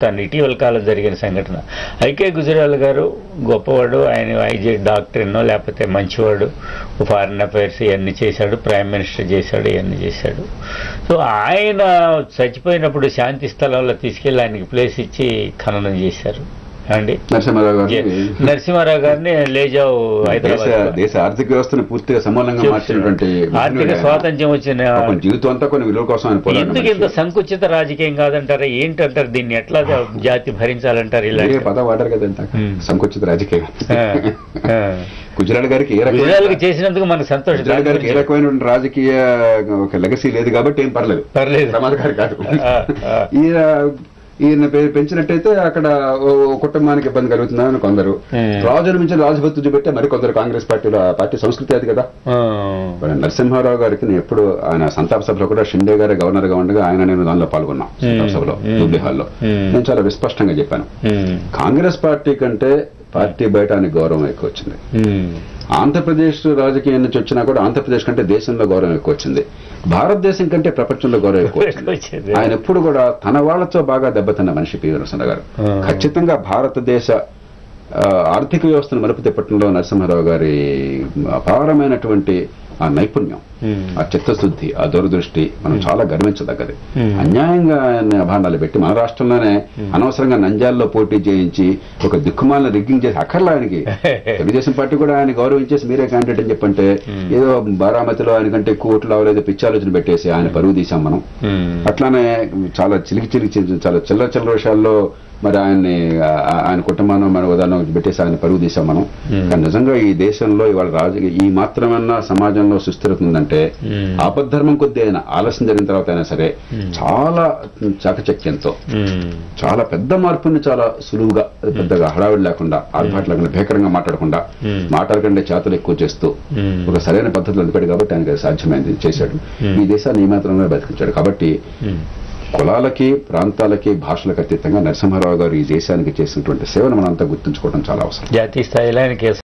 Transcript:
తను ఇటీవల కాలం జరిగిన సంఘటన. ఐకే గుజరాల్ గారు గొప్పవాడు, ఆయన ఐజే డాక్టర్నో లేకపోతే మంచివాడు, ఫారిన్ అఫైర్స్ ఇవన్నీ చేశాడు, ప్రైమ్ మినిస్టర్ చేశాడు, ఇవన్నీ చేశాడు. సో ఆయన చచ్చిపోయినప్పుడు శాంతి స్థలంలో తీసుకెళ్ళి ఆయనకి ప్లేస్ ఇచ్చి ఖననం చేశారు అండి. నరసింహారావు గారిని లేజావు హైదరాబాద్ దేశ ఆర్థిక వ్యవస్థను పూర్తిగా సమూలంగా మార్చినటువంటి ఆర్థిక స్వాతంత్ర్యం వచ్చిన జీవితం అంతా కొన్ని విలువ కోసం ఎందుకు ఇంత సంకుచిత రాజకీయం కాదంటారా? ఏంటంటారు దీన్ని? ఎట్లా జాతి భరించాలంటారు? ఇలా పద వాడారు కదా సంకుచిత రాజకీయం. గుజరాల్ గారికి చేసినందుకు మనకు సంతోషం. గారికి ఏ రకమైన రాజకీయ ఒక లెగసీ లేదు కాబట్టి ఏం పర్లేదు ప్రమాదకారి కాదు. ఈయన పెంచినట్టయితే అక్కడ కుటుంబానికి ఇబ్బంది కలుగుతుందని కొందరు, రాజుల నుంచి రాజభక్తి చూపెట్టే మరి కొందరు కాంగ్రెస్ పార్టీ సంస్కృతి అది కదా. నరసింహారావు గారికి నేను ఎప్పుడు ఆయన సంతాప సభలో కూడా షిండే గారే గవర్నర్ గా ఉండగా నేను దానిలో పాల్గొన్నాం. సంతాప సభలో జూబ్లీ హాల్లో నేను చాలా విస్పష్టంగా చెప్పాను, కాంగ్రెస్ పార్టీ కంటే పార్టీ బయట ఆయనకు గౌరవం ఎక్కువ వచ్చింది. ఆంధ్రప్రదేశ్ రాజకీయం నుంచి వచ్చినా కూడా ఆంధ్రప్రదేశ్ కంటే దేశంలో గౌరవం ఎక్కువ వచ్చింది, భారతదేశం కంటే ప్రపంచంలో గౌరవం ఎక్కువ వచ్చింది. ఆయన ఎప్పుడు కూడా తన వాళ్లతో బాగా దెబ్బతిన్న మనిషి పివి నరసింహారావు గారు. ఖచ్చితంగా భారతదేశ ఆర్థిక వ్యవస్థను మలుపు తిప్పటంలో నరసింహారావు గారి అపారమైనటువంటి ఆ నైపుణ్యం, ఆ చిత్తశుద్ధి, ఆ దూరదృష్టి మనం చాలా గర్వించదగ్గది. అన్యాయంగా ఆయన అభాండాలు పెట్టి మన రాష్ట్రంలోనే అనవసరంగా నంద్యాలలో పోటీ చేయించి ఒక దిక్కుమాలను రిగ్గింగ్ చేసి అక్కర్లా ఆయనకి తెలుగుదేశం పార్టీ కూడా ఆయన గౌరవించేసి మీరే క్యాండిడేట్ అని చెప్పంటే ఏదో బారామతిలో ఆయన కంటే ఎక్కువ ఓట్లు అవ్వలేదు పిచ్చి ఆలోచన పెట్టేసి ఆయన పరువు తీసాం మనం. అట్లానే చాలా చిలికి చాలా చిల్లర విషయాల్లో మరి ఆయన కుటుంబాన్ని మన ఉదాహరణ పెట్టేసి ఆయన పరువు తీసాం మనం. కానీ నిజంగా ఈ దేశంలో ఇవాళ రాజకీయ ఈ మాత్రమన్నా సమాజంలో సుస్థిరతుందంటే ఆపద్ధర్మం కొద్దీ అయినా ఆలస్యం జరిగిన తర్వాత అయినా సరే చాలా చాకచక్యంతో చాలా పెద్ద మార్పుని చాలా సులువుగా పెద్దగా హడావిడి లేకుండా ఆర్భాట్ లేకుండా భేకరంగా మాట్లాడకుండా చేతలు ఎక్కువ చేస్తూ ఒక సరైన పద్ధతిలో అనిపాడు కాబట్టి ఆయనకి సాధ్యమైంది చేశాడు. ఈ దేశాన్ని ఈ మాత్రమే బతికించాడు. కాబట్టి కులాలకి, ప్రాంతాలకి, భాషలకు అతీతంగా నరసింహారావు గారు ఈ దేశానికి చేసినటువంటి సేవను మనంతా గుర్తుంచుకోవడం చాలా అవసరం. జాతీయ స్థాయిలో